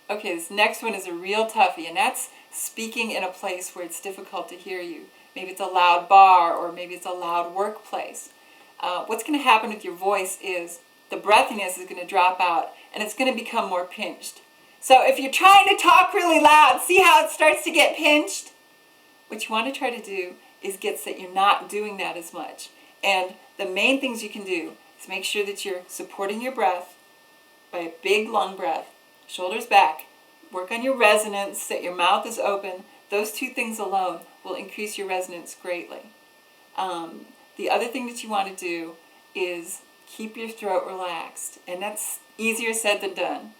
Okay, this next one is a real toughie, and that's speaking in a place where it's difficult to hear you. Maybe it's a loud bar, or maybe it's a loud workplace. What's going to happen with your voice is the breathiness is going to drop out, and it's going to become more pinched. So if you're trying to talk really loud, see how it starts to get pinched? What you want to try to do is get so that you're not doing that as much. And the main things you can do is make sure that you're supporting your breath by a big long breath, shoulders back. Work on your resonance, that your mouth is open. Those two things alone will increase your resonance greatly. The other thing that you want to do is keep your throat relaxed, and that's easier said than done.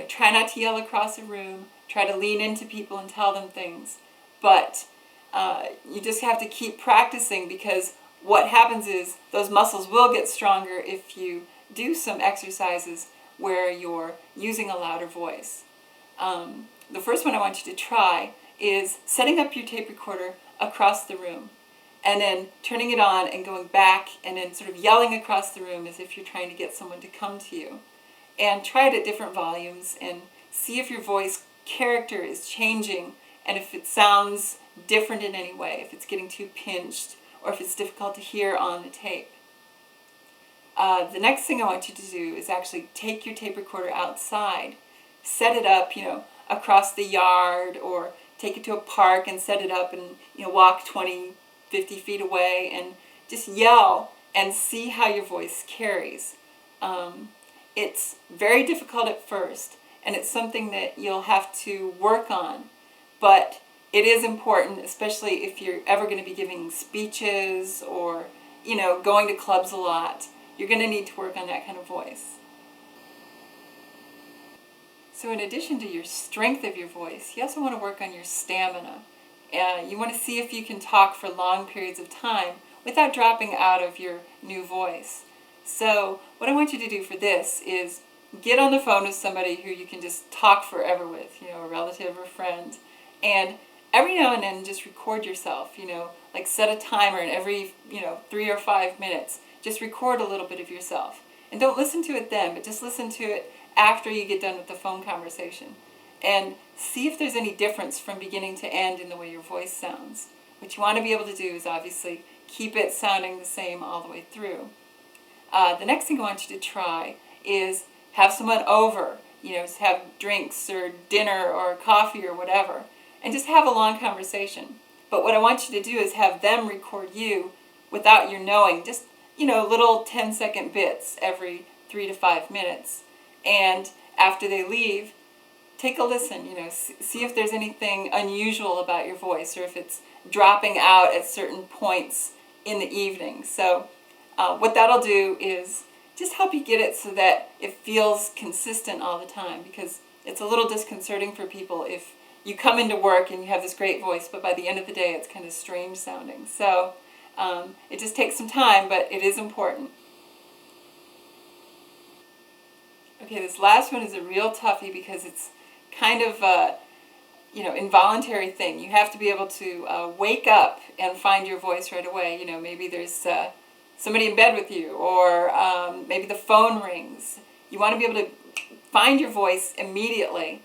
Try not to yell across a room. Try to lean into people and tell them things. But you just have to keep practicing, because what happens is those muscles will get stronger if you do some exercises where you're using a louder voice. The first one I want you to try is setting up your tape recorder across the room, and then turning it on and going back and then sort of yelling across the room as if you're trying to get someone to come to you. And try it at different volumes and see if your voice character is changing, and if it sounds different in any way, if it's getting too pinched, or if it's difficult to hear on the tape. The next thing I want you to do is actually take your tape recorder outside, set it up, across the yard, or take it to a park and set it up and, walk 20, 50 feet away and just yell and see how your voice carries. It's very difficult at first, and it's something that you'll have to work on, but it is important, especially if you're ever going to be giving speeches or, going to clubs a lot. You're going to need to work on that kind of voice. So in addition to your strength of your voice, you also want to work on your stamina. You want to see if you can talk for long periods of time without dropping out of your new voice. So what I want you to do for this is get on the phone with somebody who you can just talk forever with, a relative or friend, and every now and then just record yourself, like set a timer, and every 3 or 5 minutes just record a little bit of yourself. And don't listen to it then, but just listen to it after you get done with the phone conversation, and see if there's any difference from beginning to end in the way your voice sounds. What you want to be able to do is obviously keep it sounding the same all the way through. The next thing I want you to try is have someone over, have drinks or dinner or coffee or whatever, and just have a long conversation. But what I want you to do is have them record you without your knowing, just, little 10-second bits every 3 to 5 minutes. And after they leave, take a listen, see if there's anything unusual about your voice, or if it's dropping out at certain points in the evening. So what that'll do is just help you get it so that it feels consistent all the time, because it's a little disconcerting for people if you come into work and you have this great voice, but by the end of the day it's kind of strange sounding. So it just takes some time, but it is important. Okay, this last one is a real toughie, because it's kind of a involuntary thing. You have to be able to wake up and find your voice right away. Maybe there's somebody in bed with you, or maybe the phone rings. You want to be able to find your voice immediately,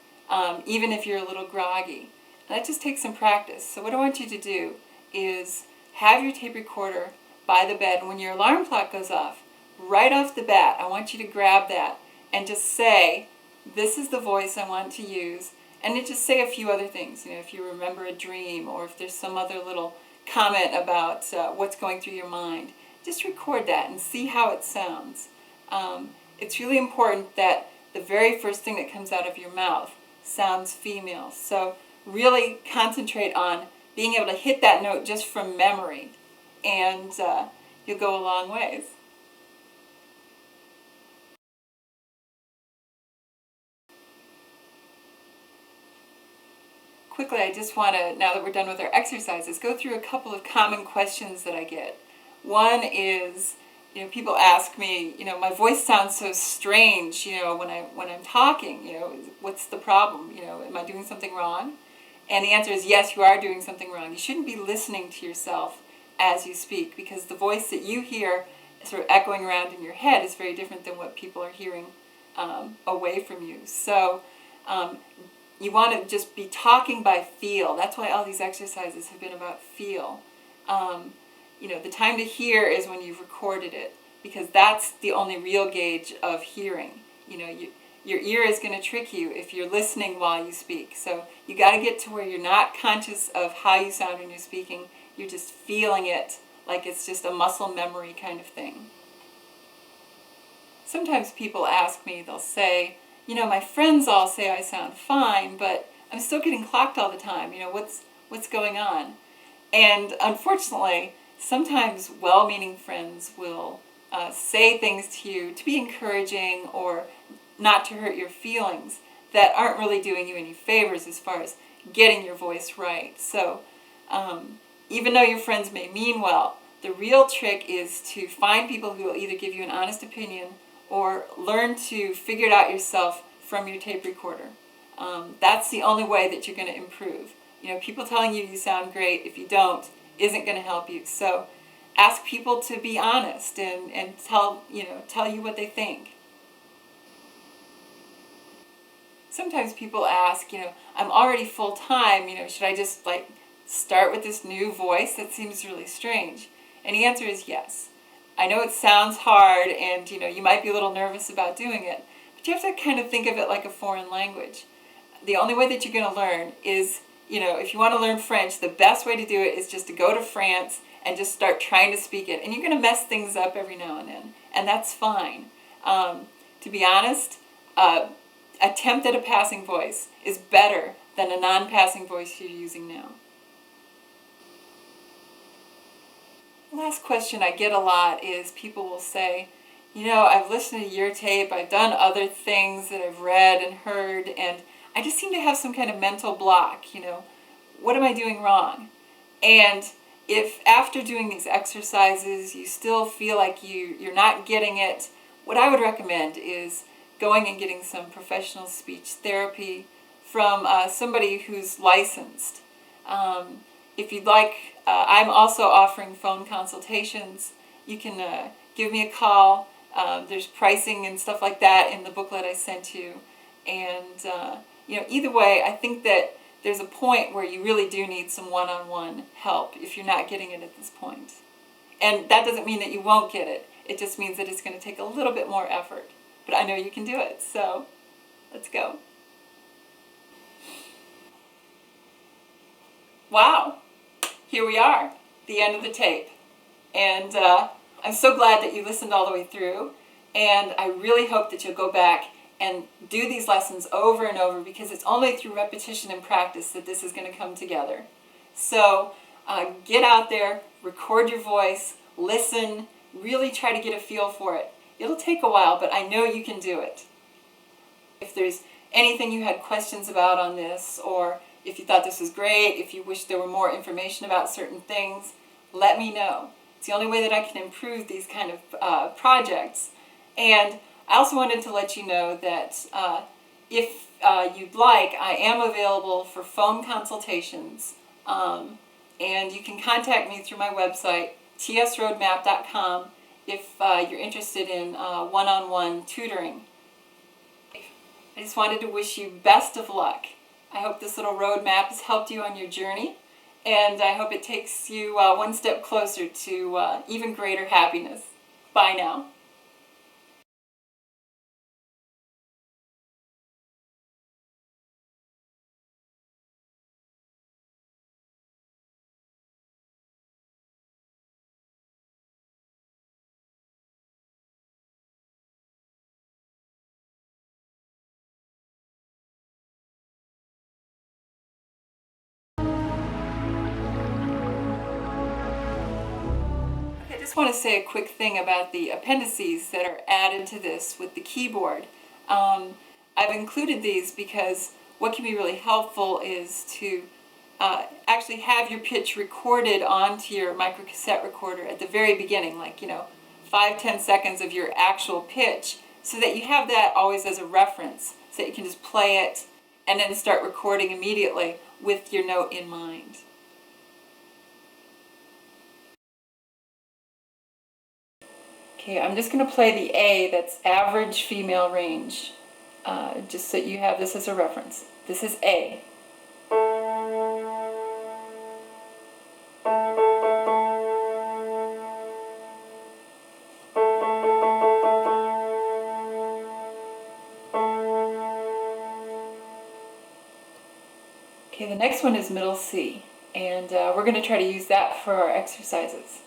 even if you're a little groggy. And that just takes some practice. So what I want you to do is have your tape recorder by the bed. When your alarm clock goes off, right off the bat, I want you to grab that and just say, this is the voice I want to use. And then just say a few other things. If you remember a dream, or if there's some other little comment about what's going through your mind, just record that and see how it sounds. It's really important that the very first thing that comes out of your mouth sounds female. So really concentrate on being able to hit that note just from memory, and you'll go a long ways. Quickly, I just want to, now that we're done with our exercises, go through a couple of common questions that I get. One is, people ask me, my voice sounds so strange, when I'm talking, what's the problem? Am I doing something wrong? And the answer is yes, you are doing something wrong. You shouldn't be listening to yourself as you speak, because the voice that you hear sort of echoing around in your head is very different than what people are hearing away from you. So you want to just be talking by feel. That's why all these exercises have been about feel. The time to hear is when you've recorded it, because that's the only real gauge of hearing. Your ear is going to trick you if you're listening while you speak. So you got to get to where you're not conscious of how you sound when you're speaking. You're just feeling it like it's just a muscle memory kind of thing. Sometimes people ask me, they'll say, my friends all say I sound fine, but I'm still getting clocked all the time. What's going on? And unfortunately, sometimes well-meaning friends will say things to you to be encouraging or not to hurt your feelings that aren't really doing you any favors as far as getting your voice right. So even though your friends may mean well, the real trick is to find people who will either give you an honest opinion or learn to figure it out yourself from your tape recorder. That's the only way that you're going to improve. People telling you sound great, if you don't, isn't going to help you. So ask people to be honest and tell you what they think. Sometimes people ask, I'm already full-time, should I just start with this new voice? That seems really strange. And the answer is yes. I know it sounds hard and you might be a little nervous about doing it, but you have to kind of think of it like a foreign language. The only way that you're going to learn is, if you want to learn French, the best way to do it is just to go to France and just start trying to speak it. And you're going to mess things up every now and then, and that's fine. To be honest, attempt at a passing voice is better than a non-passing voice you're using now. The last question I get a lot is people will say, I've listened to your tape, I've done other things that I've read and heard, and I just seem to have some kind of mental block, what am I doing wrong? And if after doing these exercises you still feel like you're not getting it, what I would recommend is going and getting some professional speech therapy from somebody who's licensed. If you'd like, I'm also offering phone consultations. You can give me a call. There's pricing and stuff like that in the booklet I sent you. And either way, I think that there's a point where you really do need some one-on-one help if you're not getting it at this point. And that doesn't mean that you won't get it. It just means that it's going to take a little bit more effort. But I know you can do it, so let's go. Wow, here we are, the end of the tape. And I'm so glad that you listened all the way through. And I really hope that you'll go back and do these lessons over and over, because it's only through repetition and practice that this is going to come together. So get out there, record your voice, listen, really try to get a feel for it. It'll take a while, but I know you can do it. If there's anything you had questions about on this, or if you thought this was great, if you wish there were more information about certain things, let me know. It's the only way that I can improve these kind of projects. And I also wanted to let you know that if you'd like, I am available for phone consultations. And you can contact me through my website, tsroadmap.com, if you're interested in one-on-one tutoring. I just wanted to wish you best of luck. I hope this little roadmap has helped you on your journey, and I hope it takes you one step closer to even greater happiness. Bye now. I just want to say a quick thing about the appendices that are added to this with the keyboard. I've included these because what can be really helpful is to actually have your pitch recorded onto your microcassette recorder at the very beginning, 5-10 seconds of your actual pitch, so that you have that always as a reference, so that you can just play it and then start recording immediately with your note in mind. Okay, I'm just going to play the A, that's average female range. just so you have this as a reference. This is A. Okay, the next one is middle C, and we're going to try to use that for our exercises.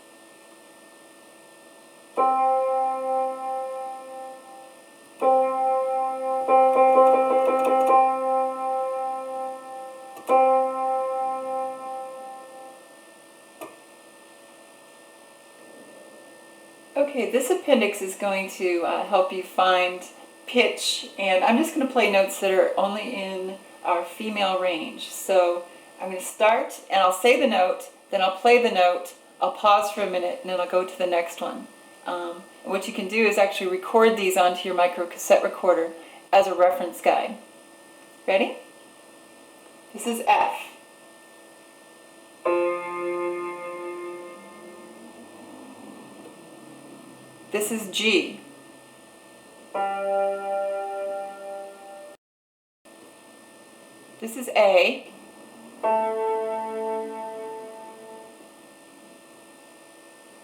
Okay, this appendix is going to help you find pitch, and I'm just going to play notes that are only in our female range. So I'm going to start, and I'll say the note, then I'll play the note, I'll pause for a minute, and then I'll go to the next one. And what you can do is actually record these onto your micro cassette recorder as a reference guide. Ready? This is F. This is G. This is A.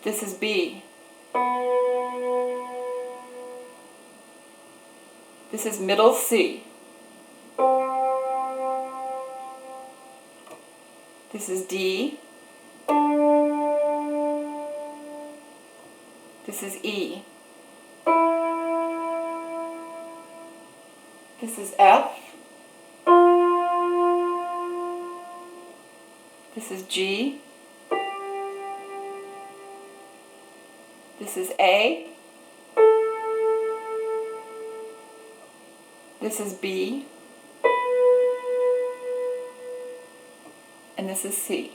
This is B. This is middle C. This is D. This is E. This is F. This is G. This is A. This is B. And this is C.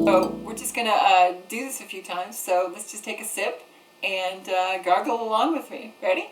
So we're just going to do this a few times, so let's just take a sip and gargle along with me. Ready?